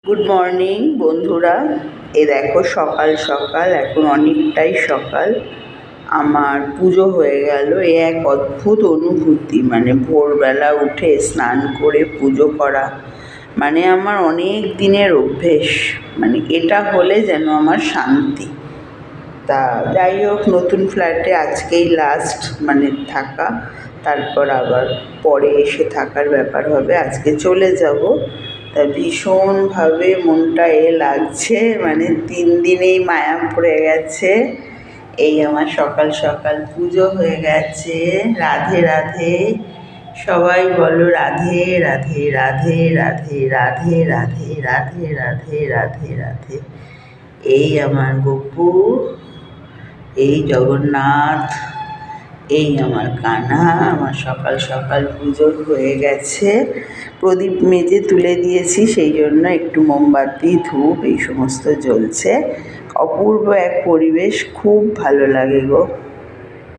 Good morning বন্ধুরা। এ দেখো সকাল সকাল, এখন অনেকটাই সকাল, আমার পুজো হয়ে গেল। এ এক অদ্ভুত অনুভূতি, মানে ভোরবেলা উঠে স্নান করে পুজো করা মানে আমার অনেক দিনের অভ্যেস। মানে এটা হলে যেন আমার শান্তি। তা যাই হোক, নতুন ফ্ল্যাটে আজকেই লাস্ট মানে থাকা, তারপর আবার পরে এসে থাকার ব্যাপার হবে। আজকে চলে যাব। তা ভীষণভাবে মনটা লাগছে, মানে 3 দিনেই মায়া পড়ে গেছে। এই আমার সকাল সকাল পুজো হয়ে গেছে। রাধে রাধে, সবাই বলো রাধে রাধে রাধে রাধে রাধে রাধে রাধে রাধে রাধে রাধে। এই আমার গপু, এই জগন্নাথ, এই আমার কানা। আমার সকাল সকাল পুজো হয়ে গেছে। প্রদীপ মেজে তুলে দিয়েছি, সেই জন্য একটু মোমবাতি ধূপ এই সমস্ত জ্বলছে। অপূর্ব এক পরিবেশ, খুব ভালো লাগে গো।